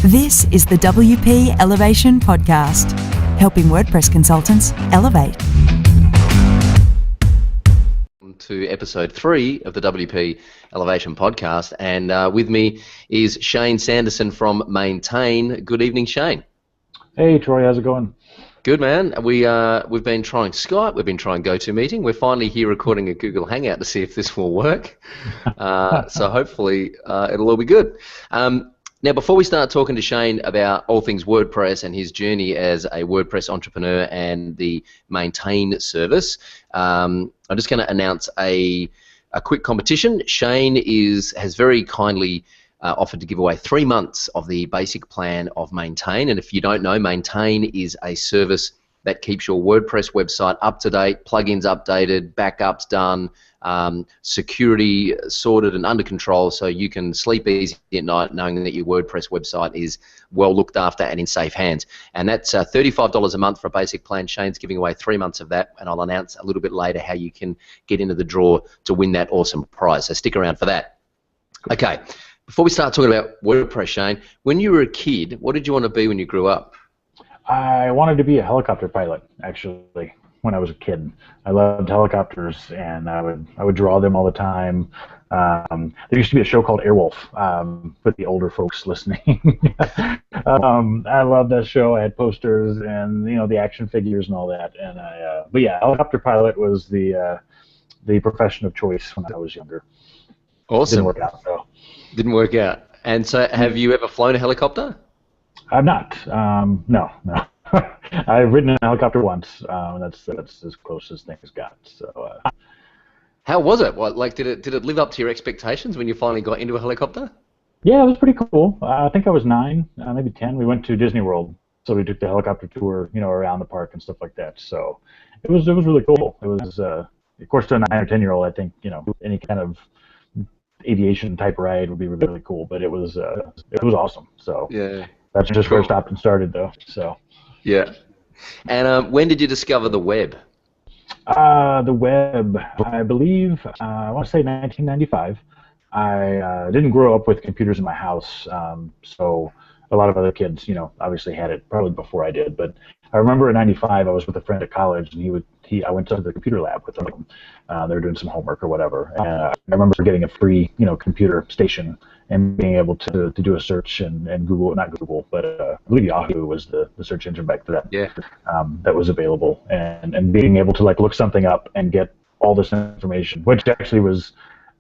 This is the WP Elevation Podcast, helping WordPress consultants elevate. To episode 3 of the WP Elevation Podcast, and with me is Shayne Sanderson from Maintainn. Good evening, Shayne. Hey, Troy, how's it going? Good, man. We've been trying Skype, we've been trying GoToMeeting. We're finally here recording a Google Hangout to see if this will work. So hopefully it'll all be good. Now, before we start talking to Shayne about all things WordPress and his journey as a WordPress entrepreneur and the Maintainn service, I'm just going to announce a quick competition. Shayne has very kindly offered to give away 3 months of the basic plan of Maintainn. And if you don't know, Maintainn is a service that keeps your WordPress website up to date, plugins updated, backups done, security sorted and under control, so you can sleep easy at night knowing that your WordPress website is well looked after and in safe hands. And that's $35 a month for a basic plan. Shayne's giving away 3 months of that, and I'll announce a little bit later how you can get into the draw to win that awesome prize. So stick around for that. Okay, before we start talking about WordPress, Shayne, when you were a kid, what did you want to be when you grew up? I wanted to be a helicopter pilot, actually, when I was a kid. I loved helicopters, and I would draw them all the time. There used to be a show called Airwolf, for the older folks listening. I loved that show. I had posters and the action figures and all that. And but yeah, helicopter pilot was the profession of choice when I was younger. Awesome. Didn't work out though. Didn't work out. And so, have you ever flown a helicopter? I've not. No. I've ridden a helicopter once. That's as close as things got. So. How was it? Did it live up to your expectations when you finally got into a helicopter? Yeah, it was pretty cool. I think I was 9, maybe 10. We went to Disney World, so we took the helicopter tour, around the park and stuff like that. So it was really cool. It was, of course, to a 9 or 10-year-old, I think any kind of aviation type ride would be really cool. But it was awesome. So yeah. That's just where it stopped and started, though. So. Yeah. And when did you discover the web? The web, I believe, I want to say 1995. I didn't grow up with computers in my house, so a lot of other kids, obviously had it probably before I did. But I remember in '95, I was with a friend at college, and I went to the computer lab with them. They were doing some homework or whatever. And I remember getting a free, computer station and being able to do a search and Google, not Google, but I believe Yahoo was the search engine back then. Yeah. That was available, and being able to look something up and get all this information, which actually was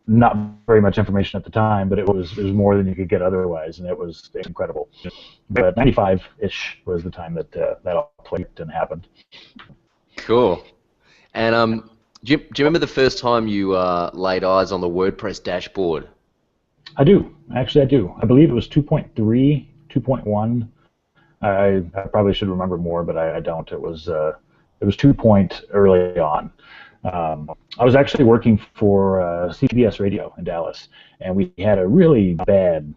not very much information at the time, but it was more than you could get otherwise, and it was incredible. But 95-ish was the time that that all clicked and happened. Cool. And do you remember the first time you laid eyes on the WordPress dashboard? I do. Actually, I do. I believe it was 2.3, 2.1. I probably should remember more, but I don't. It was 2 early on. I was actually working for CBS Radio in Dallas, and we had a really bad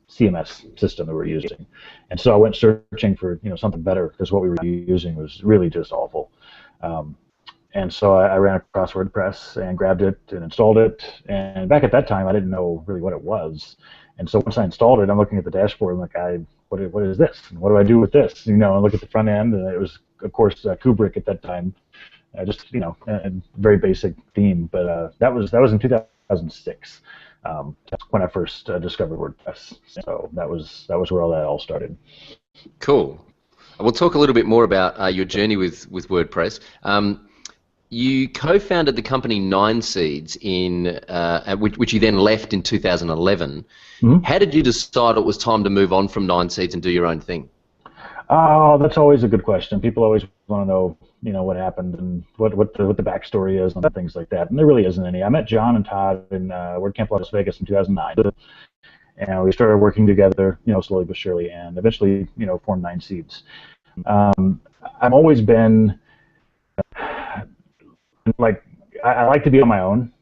CMS system that we were using. And so I went searching for something better, because what we were using was really just awful. And so I ran across WordPress and grabbed it and installed it. And back at that time, I didn't know really what it was. And so once I installed it, I'm looking at the dashboard. I'm like, what is this? And what do I do with this? I look at the front end, and it was, of course, Kubrick at that time. Just a very basic theme. But that was in 2006 when I first discovered WordPress. So that was where all started. Cool. We'll talk a little bit more about your journey with WordPress. You co-founded the company 9 Seeds which you then left in 2011. Mm-hmm. How did you decide it was time to move on from 9 Seeds and do your own thing? Oh, that's always a good question. People always want to know, what happened and what the backstory is and things like that. And there really isn't any. I met John and Todd in WordCamp Las Vegas in 2009, and we started working together, slowly but surely, and eventually, formed 9 Seeds. I've always been I like to be on my own,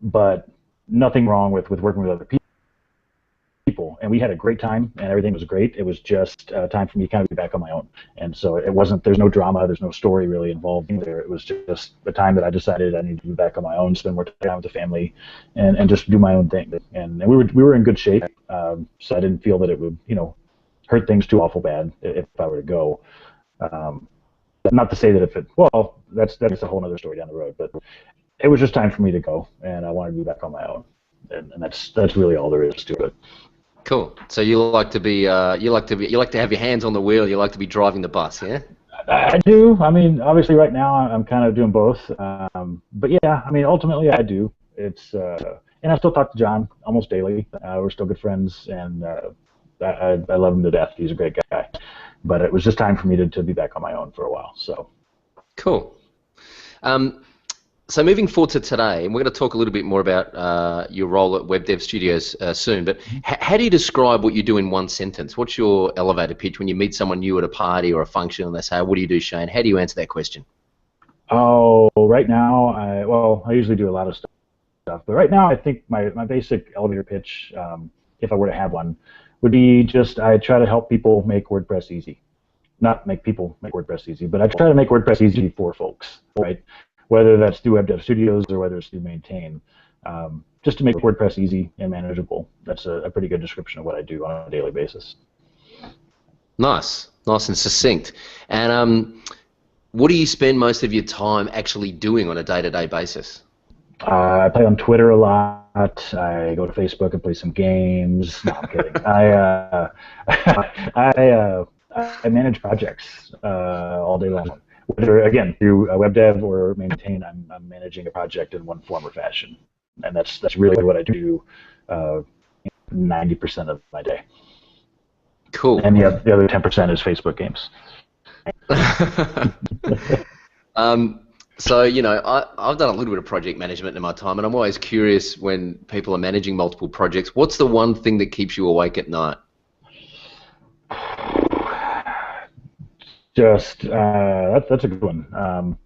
but nothing wrong with working with other people. And we had a great time, and everything was great. It was just time for me to kind of be back on my own. And so there's no drama, there's no story really involved there. It was just the time that I decided I needed to be back on my own, spend more time with the family, and just do my own thing. And we were in good shape, so I didn't feel that it would, heard things too awful bad if I were to go. Not to say that if it, well, that's a whole other story down the road, but it was just time for me to go, and I wanted to be back on my own, and that's really all there is to it. Cool. So you like to have your hands on the wheel. You like to be driving the bus, yeah? I do. I mean, obviously, right now I'm kind of doing both. But yeah, I mean, ultimately, I do. It's and I still talk to John almost daily. We're still good friends, and I love him to death. He's a great guy. But it was just time for me to be back on my own for a while. So cool. So moving forward to today, and we're going to talk a little bit more about your role at WebDev Studios soon, but how do you describe what you do in one sentence? What's your elevator pitch when you meet someone new at a party or a function and they say, what do you do, Shayne? How do you answer that question? Oh, right now, I usually do a lot of stuff, but right now I think my basic elevator pitch, if I were to have one, would be just I try to help people make WordPress easy. Not make people make WordPress easy, but I try to make WordPress easy for folks, right? Whether that's through WebDev Studios or whether it's through Maintainn, just to make WordPress easy and manageable. That's a pretty good description of what I do on a daily basis. Nice and succinct. And what do you spend most of your time actually doing on a day-to-day basis? I play on Twitter a lot. I go to Facebook and play some games. No, I'm kidding. I manage projects all day long. Whether, again, through WebDev or Maintainn, I'm managing a project in one form or fashion, and that's really what I do 90% of my day. Cool. And the other 10% is Facebook games. So, you know, I've done a little bit of project management in my time, and I'm always curious when people are managing multiple projects, what's the one thing that keeps you awake at night? Just that's a good one.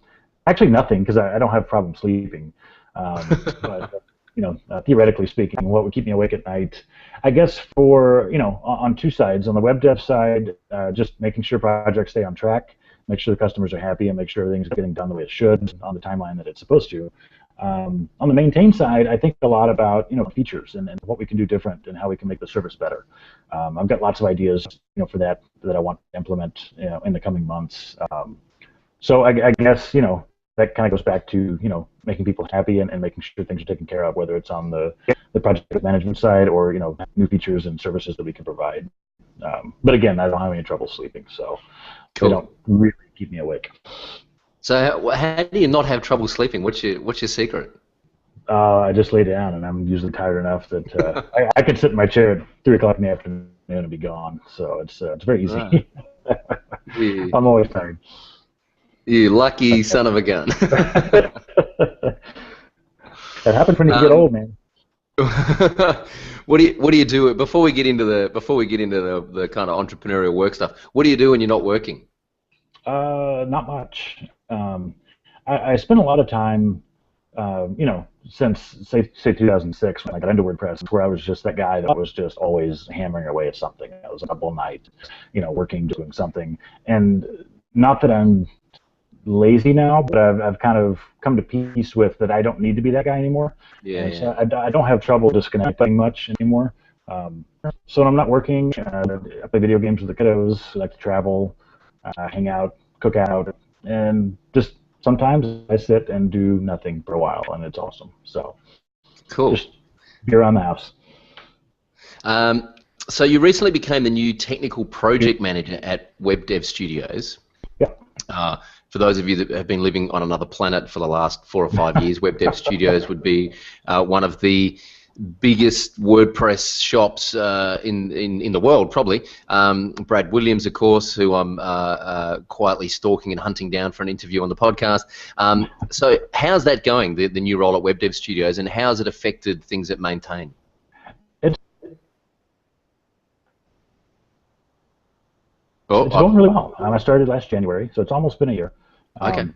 Actually, nothing, because I don't have problem sleeping. But you know, theoretically speaking, what would keep me awake at night? I guess for on two sides. On the web dev side, just making sure projects stay on track, make sure the customers are happy, and make sure everything's getting done the way it should on the timeline that it's supposed to. On the Maintainn side, I think a lot about features and what we can do different and how we can make the service better. I've got lots of ideas for that I want to implement in the coming months. So I guess that kind of goes back to making people happy and making sure things are taken care of, whether it's on the project management side or new features and services that we can provide. But again, I don't have any trouble sleeping, so cool. They don't really keep me awake. So how do you not have trouble sleeping? What's your secret? I just lay down, and I'm usually tired enough that I can sit in my chair at 3 o'clock in the afternoon and be gone. So it's very easy. Right. Yeah. I'm always tired. You lucky son of a gun. That happens when you get old, man. What do you do before we get into the kind of entrepreneurial work stuff? What do you do when you're not working? Not much. I spent a lot of time, since say 2006 when I got into WordPress, where I was just that guy that was just always hammering away at something. I was up all night, working, doing something. And not that I'm lazy now, but I've kind of come to peace with that I don't need to be that guy anymore. Yeah. So I don't have trouble disconnecting much anymore. So when I'm not working, I play video games with the kiddos. I like to travel, hang out, cook out, and just sometimes I sit and do nothing for a while, and it's awesome. So cool. Just be around the house. So you recently became the new technical project manager at WebDev Studios. Yeah. For those of you that have been living on another planet for the last 4 or 5 years, WebDev Studios would be one of the biggest WordPress shops in the world, probably. Brad Williams, of course, who I'm quietly stalking and hunting down for an interview on the podcast. So how's that going, the new role at WebDev Studios, and how's it affected things at Maintainn? It's going really well. I started last January, so it's almost been a year. Okay.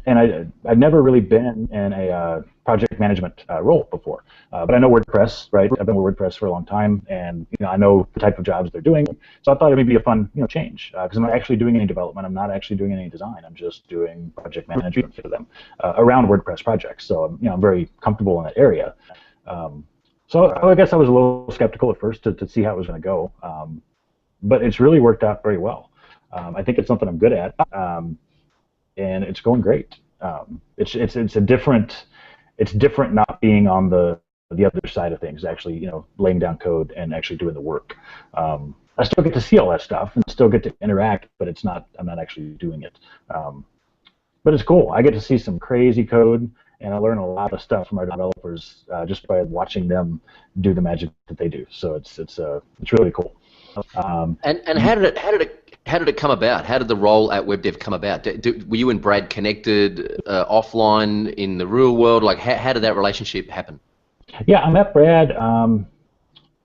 And I've never really been in a project management role before, but I know WordPress, right? I've been with WordPress for a long time, and I know the type of jobs they're doing. So I thought it would be a fun change because I'm not actually doing any development. I'm not actually doing any design. I'm just doing project management for them around WordPress projects. So I'm very comfortable in that area. So I guess I was a little skeptical at first to see how it was going to go. but it's really worked out very well. I think it's something I'm good at, and it's going great. It's different not being on the other side of things, actually, laying down code and actually doing the work. I still get to see all that stuff and still get to interact, but I'm not actually doing it. But it's cool. I get to see some crazy code, and I learn a lot of stuff from our developers just by watching them do the magic that they do. So it's really cool. And how did it come about? How did the role at WebDev come about? Were you and Brad connected offline in the real world? Like, how did that relationship happen? Yeah, I met Brad.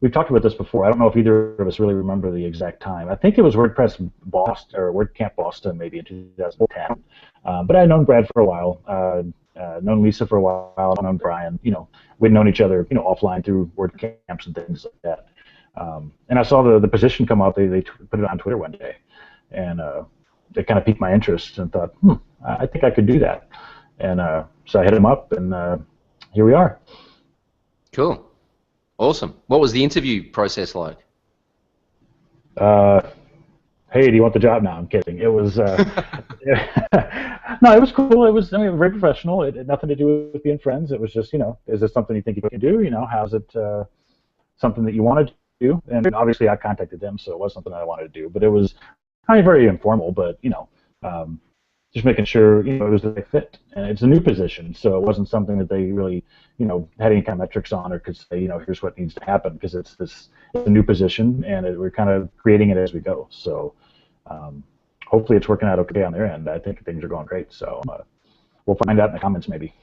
We've talked about this before. I don't know if either of us really remember the exact time. I think it was WordPress Boston or WordCamp Boston, maybe in 2010. But I'd known Brad for a while, known Lisa for a while, known Brian. We'd known each other, offline through WordCamps and things like that. And I saw the position come up. They put it on Twitter one day, and it kind of piqued my interest, and thought, I think I could do that. And so I hit him up, and here we are. Cool. Awesome. What was the interview process like? Hey, do you want the job? No, I'm kidding. It was no, it was cool. It was very professional. It had nothing to do with being friends. It was just, is this something you think you can do? How's it something that you want to do? And obviously I contacted them, so it was something I wanted to do. But it was very informal, but just making sure it was the right fit. And it's a new position, so it wasn't something that they really had any kind of metrics on or could say here's what needs to happen, because it's a new position, and we're kind of creating it as we go. So hopefully it's working out okay on their end. I think things are going great. So we'll find out in the comments maybe.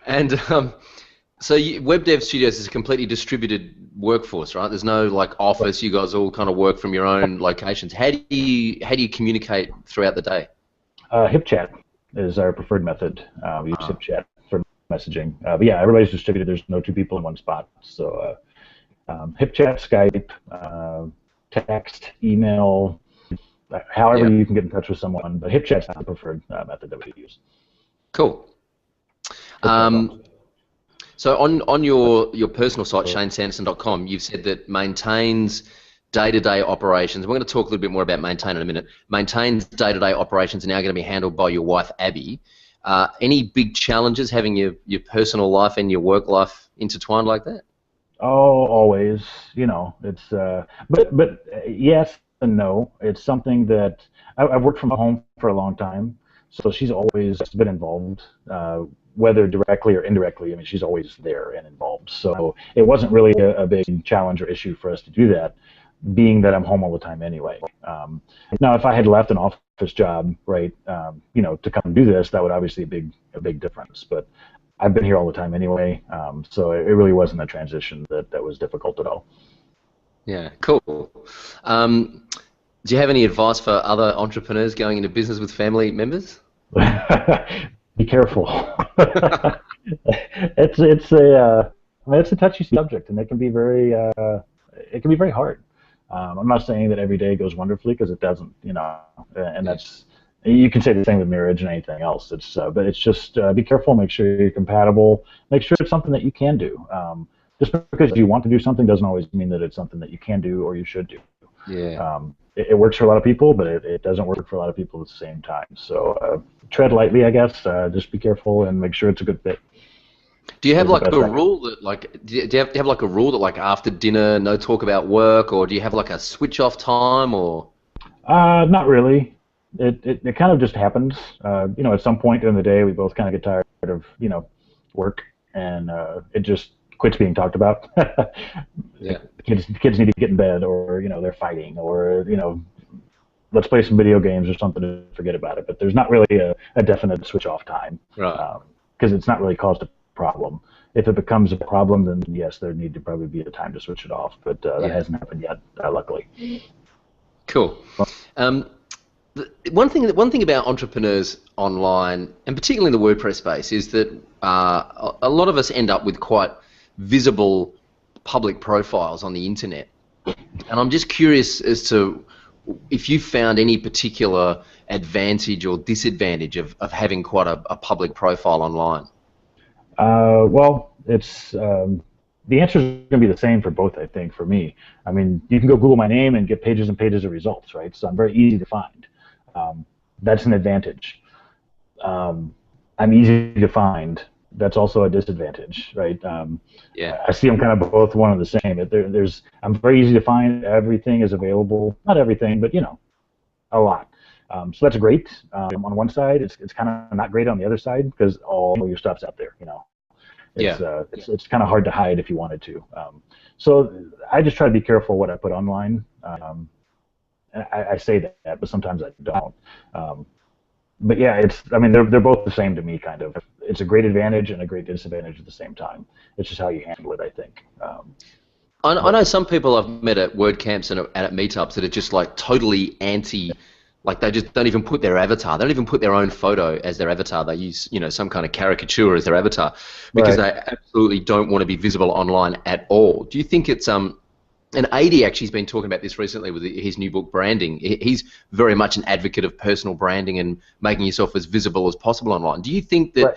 And so WebDev Studios is a completely distributed workforce, right? There's no office. You guys all kind of work from your own locations. How do you communicate throughout the day? HipChat is our preferred method. We use HipChat for messaging. But yeah, everybody's distributed. There's no two people in one spot. So HipChat, Skype, text, email, however you can get in touch with someone. But HipChat's not the preferred method that we use. Cool. So on your personal site, ShayneSanderson.com, you've said that Maintainn's day-to-day operations, we're going to talk a little bit more about Maintainn in a minute, Maintainn's day-to-day operations are now going to be handled by your wife, Abby. Any big challenges having your personal life and your work life intertwined like that? Oh, always. It's but yes and no. It's something that I've worked from home for a long time, so she's always been involved. Whether directly or indirectly, she's always there and involved. So it wasn't really a big challenge or issue for us to do that, being that I'm home all the time anyway. Now, if I had left an office job, right, to come do this, that would obviously be a big difference. But I've been here all the time anyway, so it really wasn't a transition that was difficult at all. Yeah, cool. Do you have any advice for other entrepreneurs going into business with family members? Be careful. It's a touchy subject, and it can be very hard. I'm not saying that every day goes wonderfully, because it doesn't, and that's, you can say the same with marriage and anything else. But it's just be careful, make sure you're compatible, make sure it's something that you can do. Just because you want to do something doesn't always mean that it's something that you can do or you should do. Yeah. It works for a lot of people, but it doesn't work for a lot of people at the same time. So tread lightly, I guess. Just be careful and make sure it's a good fit. Do you have a rule that do you have a rule that after dinner no talk about work, or do you have a switch off time, or? Not really. It kind of just happens. At some point during the day we both kind of get tired of work, and it just quits being talked about. Yeah. The kids need to get in bed, or they're fighting, or let's play some video games or something to forget about it. But there's not really a definite switch off time, right? Because it's not really caused a problem. If it becomes a problem, then yes, there need to probably be a time to switch it off. But that hasn't happened yet, luckily. Cool. One thing about entrepreneurs online, and particularly in the WordPress space, is that a lot of us end up with quite visible public profiles on the internet. And I'm just curious as to if you found any particular advantage or disadvantage of having quite a public profile online. Well, it's the answer is going to be the same for both, I think, for me. I mean, you can go Google my name and get pages and pages of results, right? So I'm very easy to find. That's an advantage. I'm easy to find. That's also a disadvantage, right? Yeah. I see them kind of both one and the same. I'm very easy to find. Everything is available. Not everything, but a lot. So that's great on one side. It's kind of not great on the other side because all your stuff's out there. It's kind of hard to hide if you wanted to. So I just try to be careful what I put online. And I say that, but sometimes I don't. But yeah, they're both the same to me, kind of. It's a great advantage and a great disadvantage at the same time. It's just how you handle it, I think. I know some people I've met at WordCamps and at meetups that are just like totally anti, like they just don't even put their avatar. They don't even put their own photo as their avatar. They use some kind of caricature as their avatar because they absolutely don't want to be visible online at all. Do you think it's and AD actually has been talking about this recently with his new book, Branding. He's very much an advocate of personal branding and making yourself as visible as possible online. Do you think that? Right.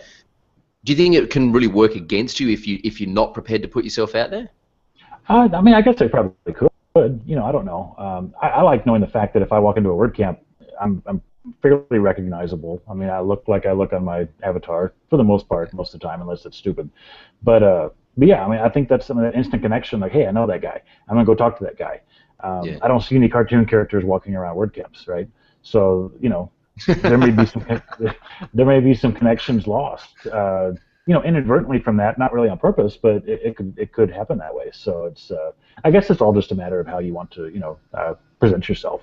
Do you think it can really work against you if you're not prepared to put yourself out there? I guess I probably could. I don't know. I like knowing the fact that if I walk into a WordCamp, I'm fairly recognizable. I mean, I look like I look on my avatar for the most part, most of the time, unless it's stupid. But yeah, I think that's some of that instant connection. Like, hey, I know that guy. I'm gonna go talk to that guy. I don't see any cartoon characters walking around WordCamps, right? So there may be some connections lost. Inadvertently from that, not really on purpose, but it could happen that way. So it's I guess it's all just a matter of how you want to present yourself.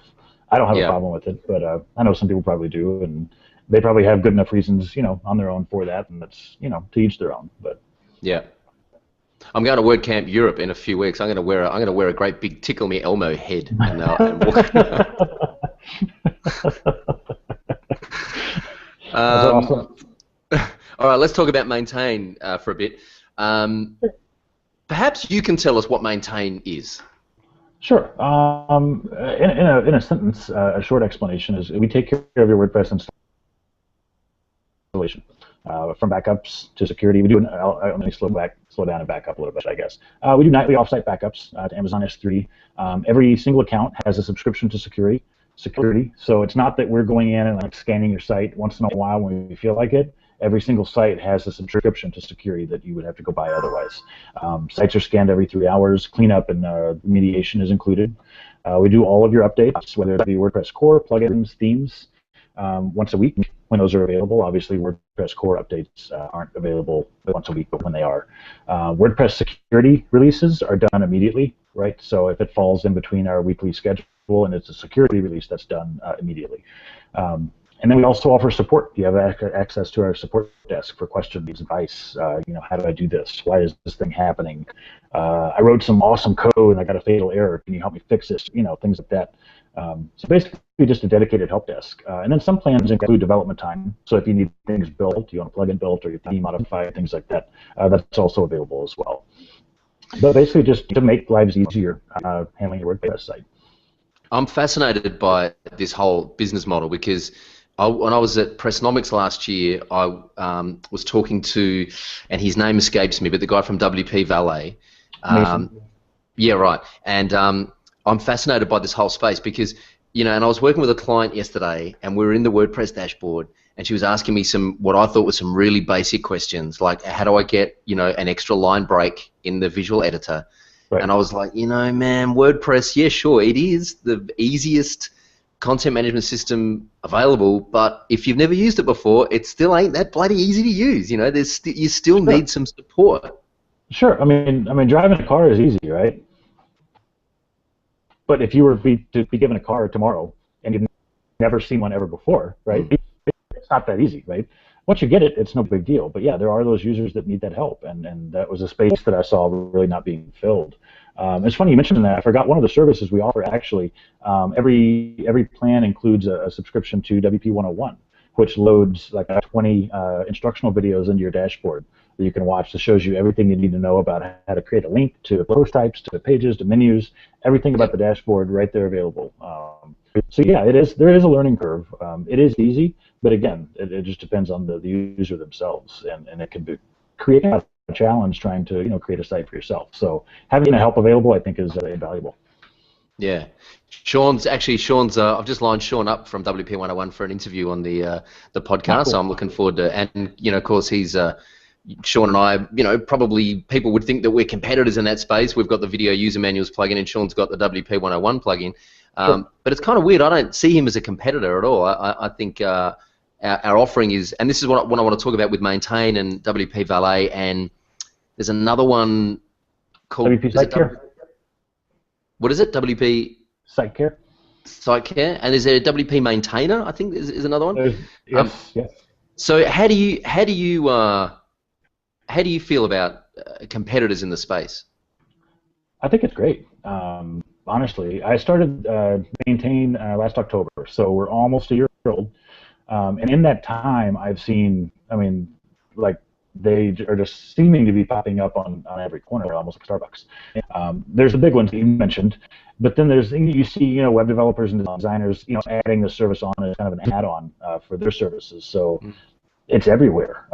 I don't have a problem with it, but I know some people probably do, and they probably have good enough reasons on their own for that, and that's to each their own. But yeah. I'm going to WordCamp Europe in a few weeks. I'm going to wear a great big Tickle Me Elmo head and walk. Awesome. All right, let's talk about Maintainn for a bit. Perhaps you can tell us what Maintainn is. Sure. In a sentence, a short explanation is we take care of your WordPress installation. From backups to security. We do. Let me slow down and back up a little bit, I guess. We do nightly offsite backups to Amazon S3. Every single account has a subscription to security. So it's not that we're going in and scanning your site once in a while when we feel like it. Every single site has a subscription to security that you would have to go buy otherwise. Sites are scanned every 3 hours. Cleanup and remediation is included. We do all of your updates, whether it be WordPress core, plugins, themes, once a week when those are available. Obviously, WordPress core updates aren't available once a week, but when they are. WordPress security releases are done immediately, right? So if it falls in between our weekly schedule and it's a security release, that's done immediately. And then we also offer support. You have access to our support desk for questions, advice. How do I do this? Why is this thing happening? I wrote some awesome code and I got a fatal error. Can you help me fix this? Things like that. So basically just a dedicated help desk. And then some plans include development time. So if you need things built, you want a plugin built or your theme modified, things like that, that's also available as well. But basically just to make lives easier handling your WordPress site. I'm fascinated by this whole business model because when I was at Pressnomics last year, I was talking to, and his name escapes me, but the guy from WP Valet. Yeah, right. And I'm fascinated by this whole space because, and I was working with a client yesterday, and we were in the WordPress dashboard, and she was asking me what I thought were some really basic questions, like how do I get, an extra line break in the visual editor? Right. And I was like, man, WordPress, yeah, sure, it is the easiest content management system available, but if you've never used it before, it still ain't that bloody easy to use. You still need some support. Sure. I mean, driving a car is easy, right? But if you were to be given a car tomorrow and you've never seen one ever before, right? It's not that easy, right? Once you get it, it's no big deal. But yeah, there are those users that need that help, and that was a space that I saw really not being filled. It's funny you mentioned that. I forgot one of the services we offer actually. Every plan includes a subscription to WP 101, which loads like 20 instructional videos into your dashboard that you can watch that shows you everything you need to know about how to create a link to post types, to pages, to menus, everything about the dashboard right there available. So yeah, there is a learning curve. It is easy, but again, it just depends on the user themselves, and it can create challenge trying to create a site for yourself. So having help available, I think, is invaluable. Yeah. Sean's I've just lined Sean up from WP 101 for an interview on the podcast. Cool. So I'm looking forward to, and of course he's Sean and I, probably people would think that we're competitors in that space. We've got the video user manuals plugin, and Sean's got the WP 101 plugin. Sure. But it's kind of weird. I don't see him as a competitor at all. I think our offering is, and this is what I want to talk about with Maintainn and WP Valet, and there's another one called WP Site Care. What is it? WP Site Care. Site Care, and is there a WP Maintainer? I think is another one. Yes. So how do you feel about competitors in the space? I think it's great. Honestly, I started Maintainn last October, so we're almost a year old. And in that time, I've seen, they are just seeming to be popping up on every corner, almost like Starbucks. There's the big ones that you mentioned, but then you see, web developers and designers, adding the service on as kind of an add-on for their services. So it's everywhere.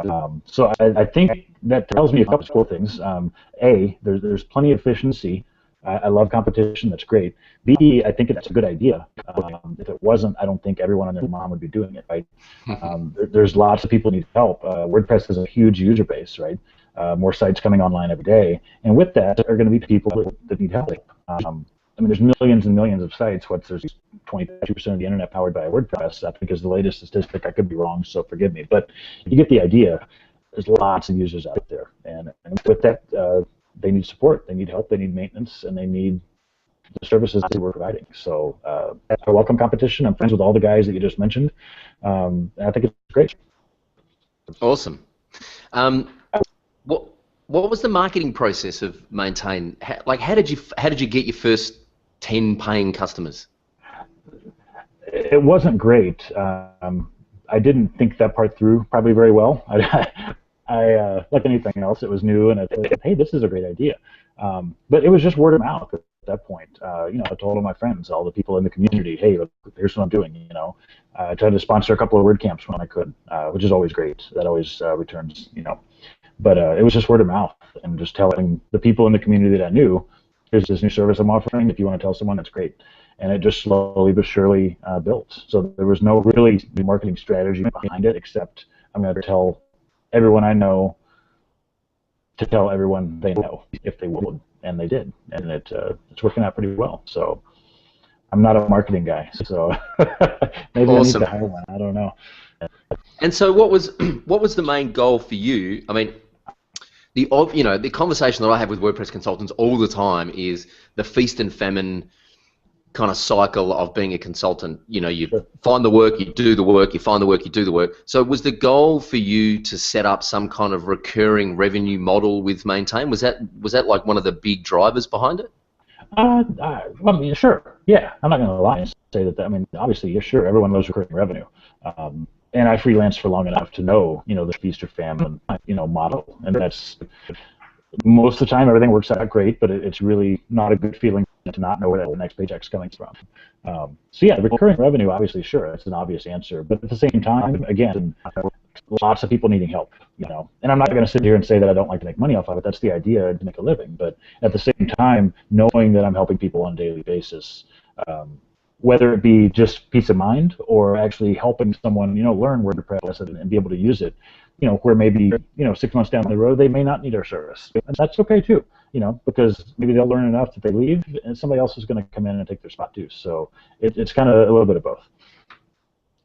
So I think that tells me a couple of cool things. A, there's plenty of efficiency. I love competition. That's great. B, I think it's a good idea. If it wasn't, I don't think everyone and their mom would be doing it, right? There's lots of people who need help. WordPress has a huge user base, right? More sites coming online every day. And with that, there are going to be people that need help. There's millions and millions of sites. There's 22% of the internet powered by WordPress, I think, is the latest statistic. I could be wrong, so forgive me. But you get the idea. There's lots of users out there. And with that, they need support, they need help, they need maintenance, and they need the services that we're providing. So I welcome competition. I'm friends with all the guys that you just mentioned. And I think it's great. Awesome. What was the marketing process of Maintainn? How did you get your first 10 paying customers? It wasn't great. I didn't think that part through probably very well. I like anything else, it was new, and I thought, hey, this is a great idea. But it was just word of mouth at that point. I told all my friends, all the people in the community, hey, look, here's what I'm doing. I tried to sponsor a couple of WordCamps when I could, which is always great. That always returns, But it was just word of mouth, and just telling the people in the community that I knew, here's this new service I'm offering. If you want to tell someone, that's great. And it just slowly but surely built. So there was no really marketing strategy behind it, except I'm going to tell everyone I know to tell everyone they know if they would, and they did, and it's working out pretty well. So I'm not a marketing guy, so maybe Awesome. I need to hire one. I don't know. And so what was the main goal for you? I mean, the conversation that I have with WordPress consultants all the time is the feast and famine kind of cycle of being a consultant. You find the work, you do the work, you find the work, you do the work. So was the goal for you to set up some kind of recurring revenue model with Maintainn? Was that like one of the big drivers behind it? Sure. Yeah, I'm not going to lie and say that. Obviously, yeah, sure, everyone loves recurring revenue. And I freelanced for long enough to know, the feast or famine, model. And that's most of the time everything works out great, but it's really not a good feeling to not know where the next paycheck's coming from. So yeah, recurring revenue, obviously, sure, that's an obvious answer. But at the same time, again, lots of people needing help, And I'm not going to sit here and say that I don't like to make money off of it. That's the idea, to make a living. But at the same time, knowing that I'm helping people on a daily basis, whether it be just peace of mind or actually helping someone, learn WordPress and be able to use it, where maybe, 6 months down the road, they may not need our service. And that's okay too, because maybe they'll learn enough that they leave and somebody else is going to come in and take their spot too. So it's kind of a little bit of both.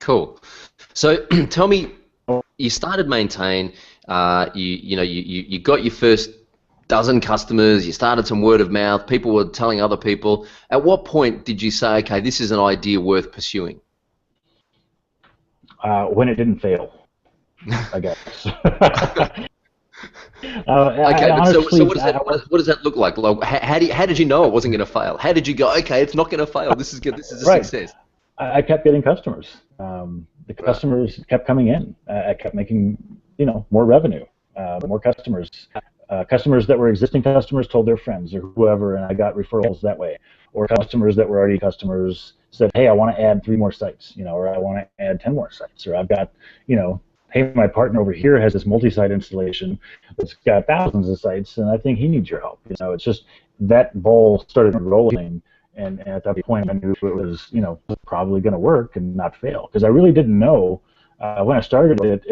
Cool. So tell me, you started Maintainn, you got your first dozen customers, you started some word of mouth, people were telling other people. At what point did you say, okay, this is an idea worth pursuing? When it didn't fail, I guess. Okay, honestly, so what does that look like? How did you know it wasn't going to fail? How did you go, okay, it's not going to fail, this is good, this is a right. success? I kept getting customers. The customers kept coming in. I kept making, more revenue, more customers. Customers that were existing customers told their friends or whoever, and I got referrals that way. Or customers that were already customers said, hey, I want to add 3 more sites, or I want to add 10 more sites, or I've got, hey, my partner over here has this multi-site installation that's got thousands of sites, and I think he needs your help. It's just that ball started rolling, and at that point I knew it was, probably going to work and not fail, because I really didn't know when I started it.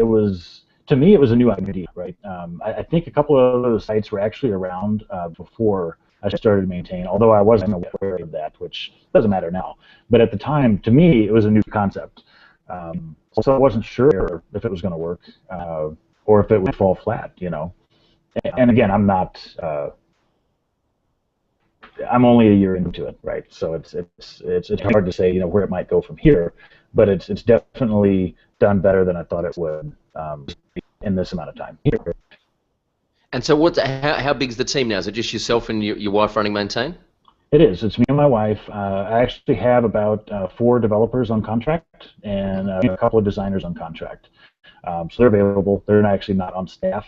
To me, it was a new idea, right? I think a couple of those sites were actually around before I started Maintainn, although I wasn't aware of that, which doesn't matter now. But at the time, to me, it was a new concept. So I wasn't sure if it was going to work or if it would fall flat, And again, I'm not. I'm only a year into it, right? So it's hard to say, where it might go from here. But it's definitely done better than I thought it would in this amount of time. And so, how big's the team now? Is it just yourself and your wife running Maintainn? It is. It's me and my wife. I actually have about 4 developers on contract and a couple of designers on contract. So they're available. They're actually not on staff.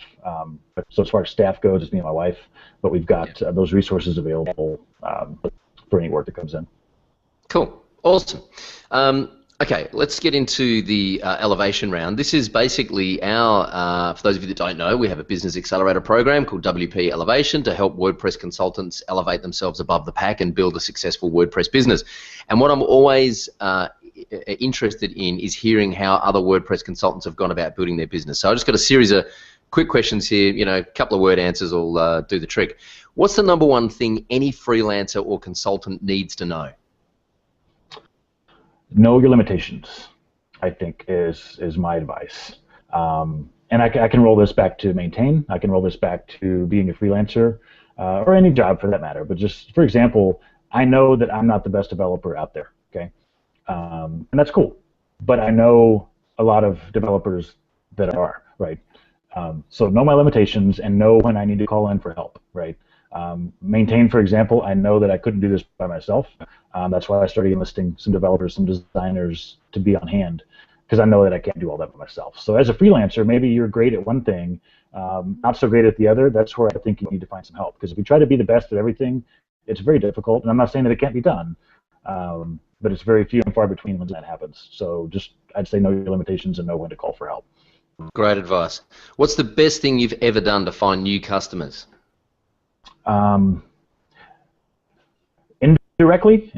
So as far as staff goes, it's me and my wife. But we've got those resources available for any work that comes in. Cool. Awesome. Okay, let's get into the elevation round. This is basically our, for those of you that don't know, we have a business accelerator program called WP Elevation to help WordPress consultants elevate themselves above the pack and build a successful WordPress business. And what I'm always interested in is hearing how other WordPress consultants have gone about building their business. So I've just got a series of quick questions here, a couple of word answers will do the trick. What's the number one thing any freelancer or consultant needs to know? Know your limitations, I think, is my advice. And I can roll this back to Maintainn. I can roll this back to being a freelancer or any job for that matter. But just, for example, I know that I'm not the best developer out there, okay? And that's cool. But I know a lot of developers that are, right? So know my limitations and know when I need to call in for help, right? Maintainn, for example, I know that I couldn't do this by myself. That's why I started enlisting some developers, some designers to be on hand, because I know that I can't do all that by myself. So as a freelancer, maybe you're great at one thing, not so great at the other. That's where I think you need to find some help, because if you try to be the best at everything, it's very difficult. And I'm not saying that it can't be done, but it's very few and far between when that happens. So I'd say know your limitations and know when to call for help. Great advice. What's the best thing you've ever done to find new customers? Indirectly,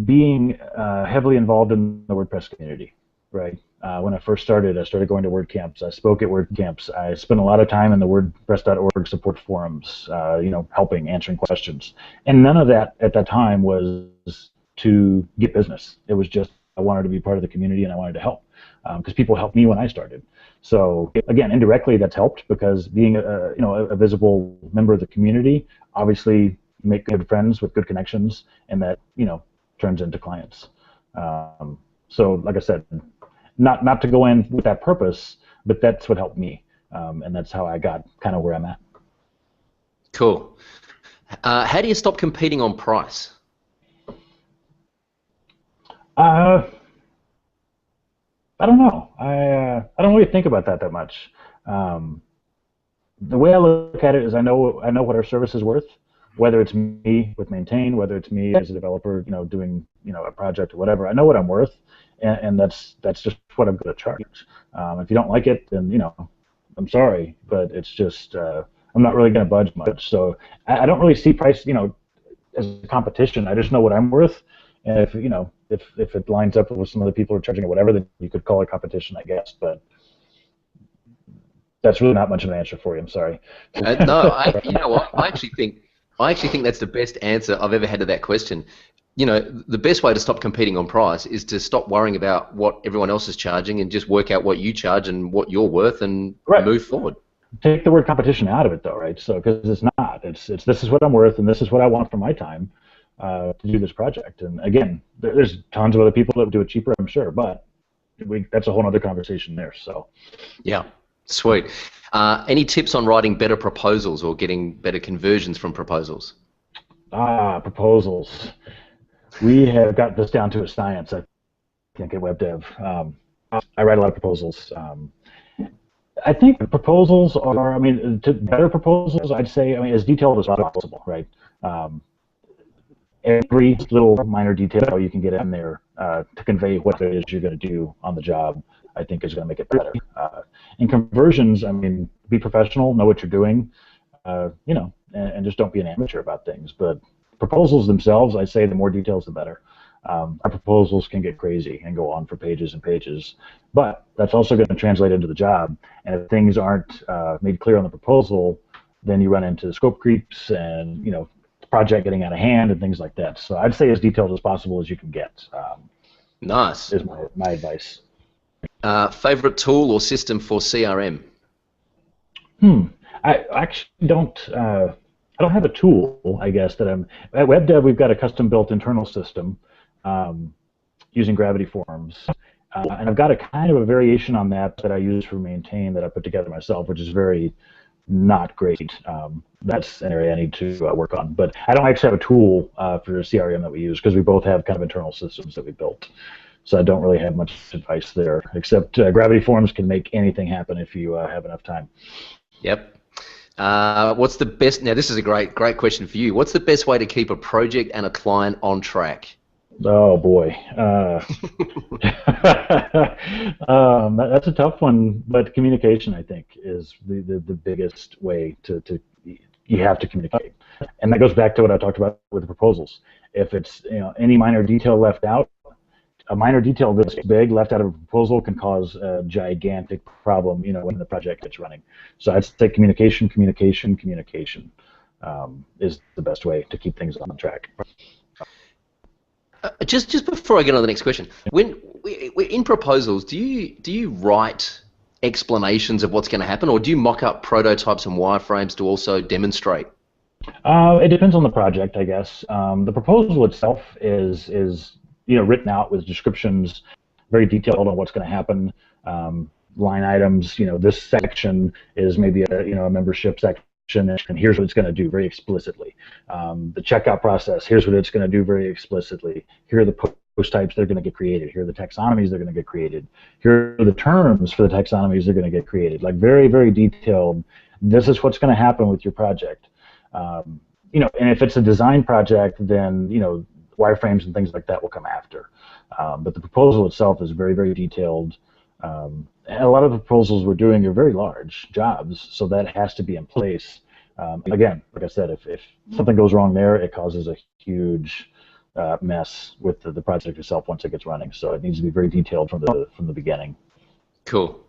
being heavily involved in the WordPress community, right? When I first started, I started going to WordCamps. I spoke at WordCamps. I spent a lot of time in the WordPress.org support forums, helping, answering questions. And none of that at that time was to get business. It was just I wanted to be part of the community and I wanted to help, because people helped me when I started. So again, indirectly, that's helped, because being a visible member of the community, obviously you make good friends with good connections, and that turns into clients. So like I said, not to go in with that purpose, but that's what helped me, and that's how I got kind of where I'm at. Cool. How do you stop competing on price? I don't know. I don't really think about that much. The way I look at it is I know what our service is worth, whether it's me with Maintainn, whether it's me as a developer, doing a project or whatever. I know what I'm worth, and that's just what I'm going to charge. If you don't like it, then I'm sorry, but it's just I'm not really going to budge much. So I don't really see price as a competition. I just know what I'm worth, and if it lines up with some other people who are charging or whatever, then you could call it competition, I guess. But that's really not much of an answer for you. I'm sorry. No, you know what? I actually think that's the best answer I've ever had to that question. The best way to stop competing on price is to stop worrying about what everyone else is charging and just work out what you charge and what you're worth and move forward. Take the word competition out of it, though, right? So because it's not. It's this is what I'm worth and this is what I want for my time to do this project. And again, there's tons of other people that would do it cheaper, I'm sure, but that's a whole other conversation there. So yeah. Sweet. Any tips on writing better proposals or getting better conversions from proposals? Proposals. We have got this down to a science, I think, at WebDev. I write a lot of proposals. I think proposals are, better proposals, I'd say, as detailed as possible, right? Every little minor detail you can get in there to convey what it is you're going to do on the job. I think is going to make it better. In conversions, I mean, be professional, know what you're doing, you know, and just don't be an amateur about things. But proposals themselves, I say the more details, the better. Our proposals can get crazy and go on for pages and pages, but that's also going to translate into the job. And if things aren't made clear on the proposal, then you run into scope creeps and, you know, the project getting out of hand and things like that. So I'd say as detailed as possible as you can get. Nice. Is my advice. Favorite tool or system for CRM? I actually don't. I don't have a tool, I guess, that I'm at WebDev. We've got a custom-built internal system using Gravity Forms, and I've got a kind of a variation on that I use for Maintainn that I put together myself, which is very not great. That's an area I need to work on. But I don't actually have a tool for CRM that we use because we both have kind of internal systems that we built. So I don't really have much advice there, except Gravity Forms can make anything happen if you have enough time. Yep. What's the best? Now, this is a great question for you. What's the best way to keep a project and a client on track? Oh boy, that's a tough one. But communication, I think, is the biggest way to you have to communicate, and that goes back to what I talked about with the proposals. If it's, you know, any minor detail left out, a minor detail this big left out of a proposal can cause a gigantic problem, you know, when the project gets running. So I'd say communication is the best way to keep things on track. Just before I get on to the next question, when in proposals, do you write explanations of what's going to happen, or do you mock up prototypes and wireframes to also demonstrate? It depends on the project, I guess. The proposal itself is you know, written out with descriptions, very detailed on what's going to happen. Line items, you know, this section is maybe a membership section, and here's what it's going to do very explicitly. The checkout process, here's what it's going to do very explicitly. Here are the post types that are going to get created. Here are the taxonomies that are going to get created. Here are the terms for the taxonomies that are going to get created. Like very, very detailed. This is what's going to happen with your project. You know, and if it's a design project, then, you know, wireframes and things like that will come after. But the proposal itself is very, very detailed. And a lot of the proposals we're doing are very large jobs, so that has to be in place. Again, like I said, if something goes wrong there, it causes a huge mess with the project itself once it gets running. So it needs to be very detailed from the beginning. Cool.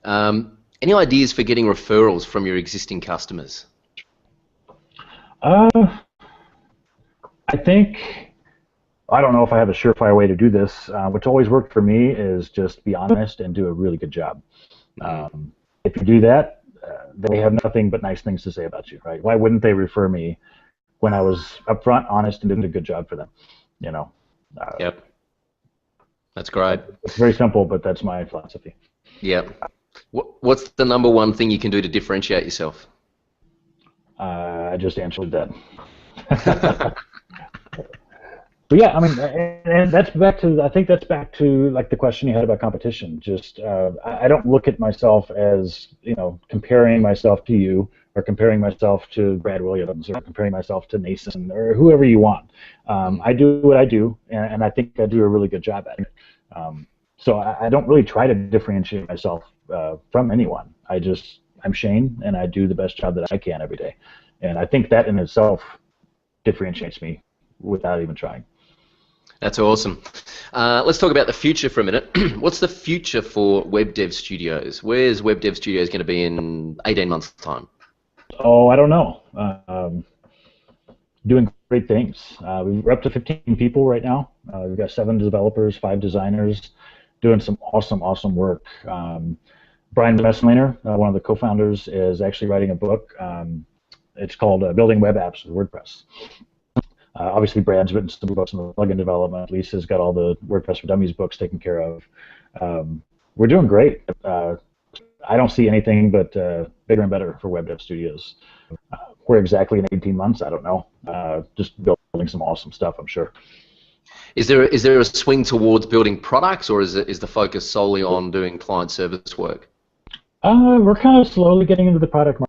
Any ideas for getting referrals from your existing customers? I think, I don't know if I have a surefire way to do this. What's always worked for me is just be honest and do a really good job. If you do that, they have nothing but nice things to say about you, right? Why wouldn't they refer me when I was upfront, honest, and did a good job for them? You know. Yep. That's great. It's very simple, but that's my philosophy. Yep. What's the number one thing you can do to differentiate yourself? I just answered that. But yeah, I mean, and that's back to, I think that's back to like the question you had about competition. Just, I don't look at myself as, you know, comparing myself to you or comparing myself to Brad Williams or comparing myself to Nason or whoever you want. I do what I do, and I think I do a really good job at it. So I don't really try to differentiate myself from anyone. I'm Shayne, and I do the best job that I can every day. And I think that in itself differentiates me without even trying. That's awesome. Let's talk about the future for a minute. What's the future for WebDev Studios? Where's WebDev Studios going to be in 18 months' time? Oh, I don't know. Doing great things. We're up to 15 people right now. We've got 7 developers, 5 designers, doing some awesome work. Brian Messliner, one of the co-founders, is actually writing a book. It's called Building Web Apps with WordPress. Obviously, Brad's written some books on the plugin development. Lisa's got all the WordPress for Dummies books taken care of. We're doing great. I don't see anything but bigger and better for WebDev Studios. Where exactly in 18 months, I don't know. Just building some awesome stuff, I'm sure. Is there a swing towards building products, or is the focus solely on doing client service work? We're kind of slowly getting into the product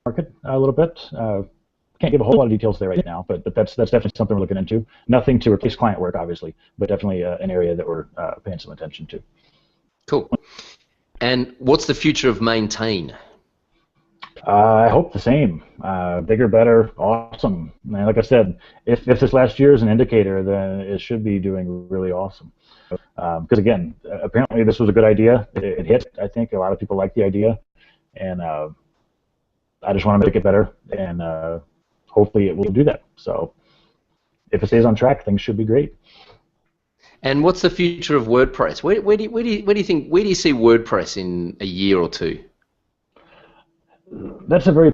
market a little bit. Can't give a whole lot of details there right now, but that's definitely something we're looking into. Nothing to replace client work, obviously, but definitely an area that we're paying some attention to. Cool. And what's the future of Maintainn? I hope the same. Bigger, better, awesome. And like I said, if this last year is an indicator, then it should be doing really awesome. Because again, apparently this was a good idea. It hit. I think a lot of people like the idea, and I just want to make it better, and hopefully it will do that. So if it stays on track, things should be great. And what's the future of WordPress? Where do you see WordPress in a year or two? That's a very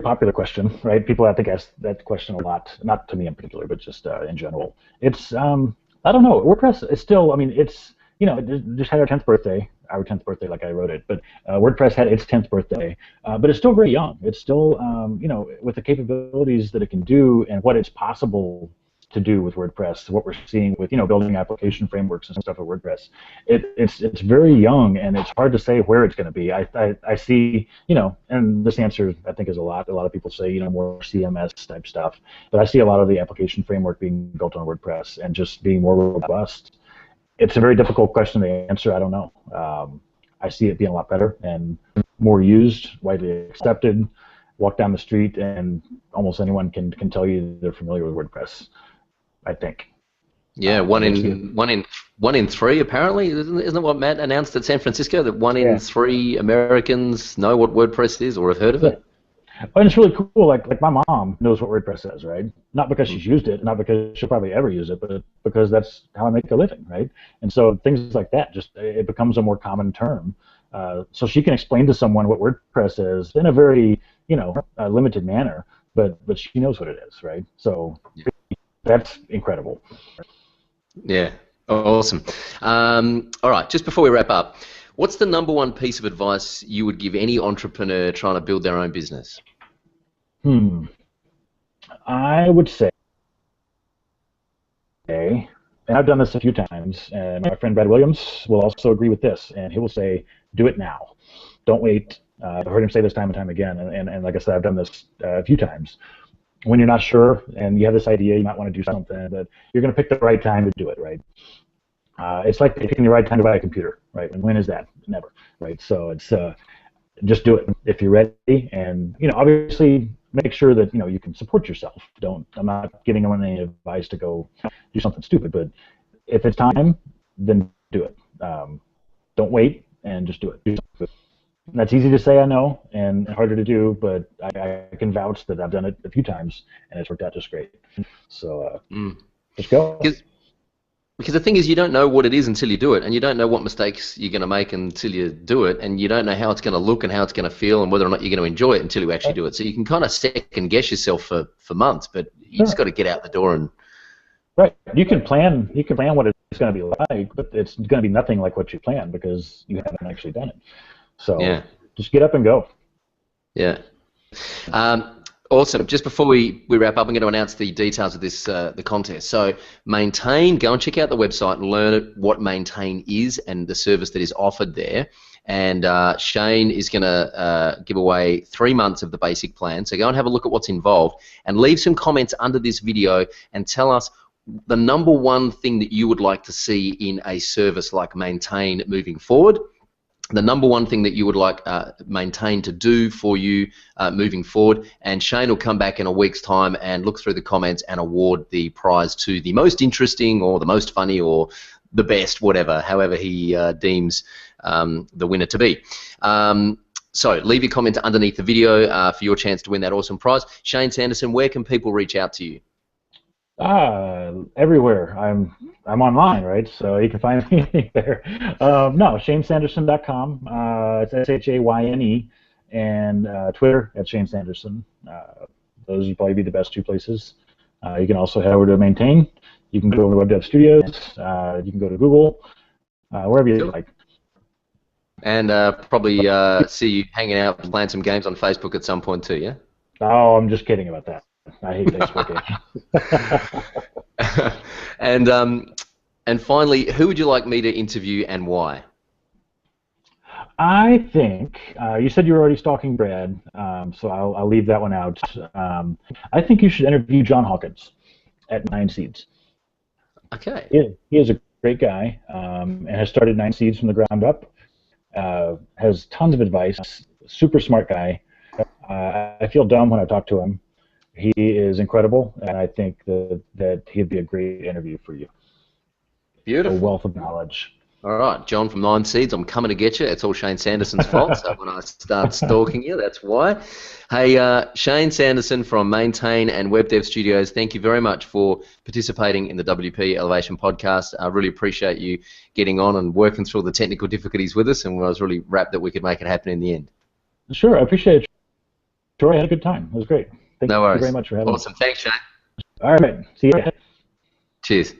popular question, right? People I think ask that question a lot, not to me in particular, but just in general. It's I don't know. WordPress is still, I mean, it's, you know, it just had our 10th birthday, like I wrote it, but WordPress had its 10th birthday, but it's still very young. It's still, you know, with the capabilities that it can do and what it's possible to do with WordPress, what we're seeing with, you know, building application frameworks and stuff with WordPress. It's very young, and it's hard to say where it's going to be. I see, you know, and this answer I think is a lot of people say, you know, more CMS type stuff, but I see a lot of the application framework being built on WordPress and just being more robust. It's a very difficult question to answer. I don't know. I see it being a lot better and more used, widely accepted. Walk down the street and almost anyone can tell you they're familiar with WordPress, I think. Yeah, one in three apparently. Isn't that what Matt announced at San Francisco? That one in three Americans know what WordPress is or have heard of it. And it's really cool. Like my mom knows what WordPress is, right? Not because she's used it, not because she'll probably ever use it, but because that's how I make a living, right? And so things like that, just it becomes a more common term. So she can explain to someone what WordPress is in a very, you know, limited manner, but she knows what it is, right? So. Yeah. That's incredible. Yeah, awesome. All right, just before we wrap up, what's the #1 piece of advice you would give any entrepreneur trying to build their own business? I would say, and I've done this a few times, and my friend Brad Williams will also agree with this, and he will say, do it now. Don't wait. I've heard him say this time and time again, and like I said, I've done this a few times. When you're not sure and you have this idea, you might want to do something, but you're going to pick the right time to do it, right? It's like picking the right time to buy a computer, right? And when is that? Never, right? So it's just do it if you're ready, and you know, obviously make sure that you know you can support yourself. I'm not giving anyone any advice to go do something stupid, but if it's time, then do it. Don't wait and just do it. Do something. That's easy to say, I know, and harder to do, but I can vouch that I've done it a few times, and it's worked out just great. So just go. Because the thing is, you don't know what it is until you do it, and you don't know what mistakes you're going to make until you do it, and you don't know how it's going to look and how it's going to feel and whether or not you're going to enjoy it until you actually do it. So you can kind of second guess yourself for months, but you just got to get out the door and... Right. You can plan what it's going to be like, but it's going to be nothing like what you planned because you haven't actually done it. So yeah. Just get up and go. Yeah. Awesome. Just before we wrap up, I'm going to announce the details of this the contest. So Maintainn, go and check out the website and learn what Maintainn is and the service that is offered there. And Shayne is going to give away 3 months of the basic plan. So go and have a look at what's involved and leave some comments under this video and tell us the #1 thing that you would like to see in a service like Maintainn moving forward. The #1 thing that you would like Maintainn to do for you moving forward, and Shayne will come back in a week's time and look through the comments and award the prize to the most interesting or the most funny or the best, whatever, however he deems the winner to be. So leave your comments underneath the video for your chance to win that awesome prize. Shayne Sanderson, where can people reach out to you? Everywhere. I'm online, right? So you can find me there. No, ShayneSanderson.com. It's SHAYNE, and Twitter at Shayne Sanderson. Those would probably be the best 2 places. You can also head over to Maintainn. You can go over to WebDev Studios. You can go to Google, wherever you like. And probably see you hanging out and playing some games on Facebook at some point too, yeah? Oh, I'm just kidding about that. I hate Facebook. And finally, who would you like me to interview and why? I think you said you were already stalking Brad, so I'll leave that one out. I think you should interview John Hawkins at 9 Seeds. Okay. He has a great guy, and has started 9 Seeds from the ground up. Has tons of advice. Super smart guy. I feel dumb when I talk to him. He is incredible, and I think that he'd be a great interview for you. Beautiful. A wealth of knowledge. All right, John from 9 Seeds, I'm coming to get you. It's all Shayne Sanderson's fault, so when I start stalking you, that's why. Hey, Shayne Sanderson from Maintainn and WebDev Studios, thank you very much for participating in the WP Elevation podcast. I really appreciate you getting on and working through all the technical difficulties with us, and I was really rapt that we could make it happen in the end. Sure, I appreciate it. Troy, I had a good time. It was great. Thank No worries. you very much for having me. Awesome. Thanks, Shayne. All right. See you. Cheers.